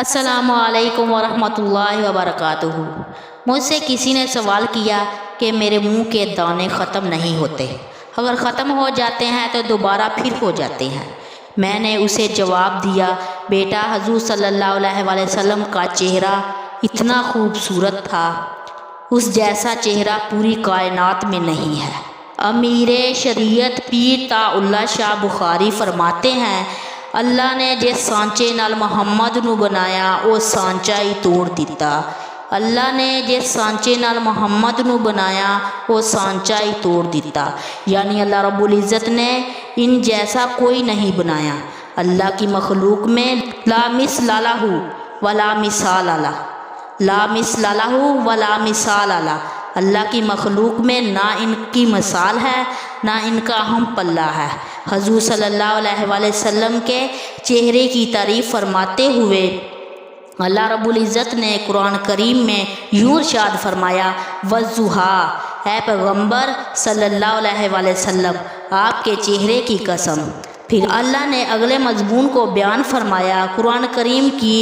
السلام علیکم ورحمۃ اللہ وبرکاتہ۔ مجھ سے کسی نے سوال کیا کہ میرے منہ کے دانے ختم نہیں ہوتے، اگر ختم ہو جاتے ہیں تو دوبارہ پھر ہو جاتے ہیں۔ میں نے اسے جواب دیا، بیٹا، حضور صلی اللہ علیہ وآلہ وسلم کا چہرہ اتنا خوبصورت تھا، اس جیسا چہرہ پوری کائنات میں نہیں ہے۔ امیر شریعت پیر طاء اللہ شاہ بخاری فرماتے ہیں، اللہ نے جس سانچے نال محمد نو بنایا وہ سانچا ہی توڑ دیتا۔ اللہ نے جس سانچے نال محمد نو بنایا وہ سانچا ہی توڑ دیتا، یعنی اللہ رب العزت نے ان جیسا کوئی نہیں بنایا۔ اللہ کی مخلوق میں لا مثل لہ ولا مثال لہ، لا مثل لہ ولا مثال لہ، اللہ کی مخلوق میں نہ ان کی مثال ہے نہ ان کا ہم پلہ ہے۔ حضور صلی اللہ علیہ وآلہ وسلم کے چہرے کی تعریف فرماتے ہوئے اللہ رب العزت نے قرآن کریم میں یوں ارشاد فرمایا، والضحیٰ، اے پیغمبر صلی اللہ علیہ وآلہ وسلم، آپ کے چہرے کی قسم۔ پھر اللہ نے اگلے مضمون کو بیان فرمایا۔ قرآن کریم کی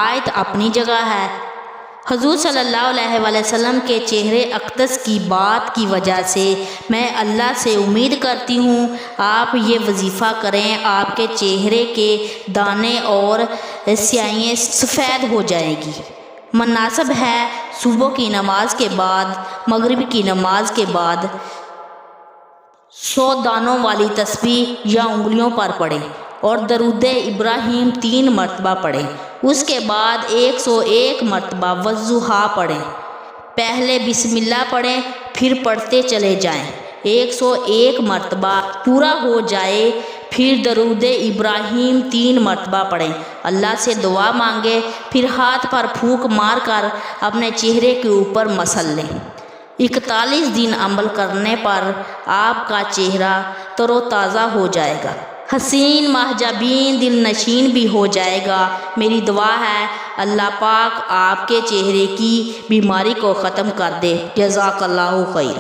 آیت اپنی جگہ ہے، حضور صلی اللہ علیہ وآلہ وسلم کے چہرے اقدس کی بات کی وجہ سے میں اللہ سے امید کرتی ہوں آپ یہ وظیفہ کریں، آپ کے چہرے کے دانے اور سیائیں سفید ہو جائیں گی۔ مناسب ہے صبح کی نماز کے بعد، مغرب کی نماز کے بعد 100 دانوں والی تسبیح یا انگلیوں پر پڑھیں اور درود ابراہیم 3 مرتبہ پڑھیں، اس کے بعد 101 مرتبہ والضحیٰ پڑھیں۔ پہلے بسم اللہ پڑھیں، پھر پڑھتے چلے جائیں، 101 مرتبہ پورا ہو جائے، پھر درود ابراہیم 3 مرتبہ پڑھیں، اللہ سے دعا مانگے، پھر ہاتھ پر پھونک مار کر اپنے چہرے کے اوپر مسل لیں۔ 41 دن عمل کرنے پر آپ کا چہرہ تر و تازہ ہو جائے گا، حسین، محجبین، دل نشین بھی ہو جائے گا۔ میری دعا ہے اللہ پاک آپ کے چہرے کی بیماری کو ختم کر دے۔ جزاک اللہ خیر۔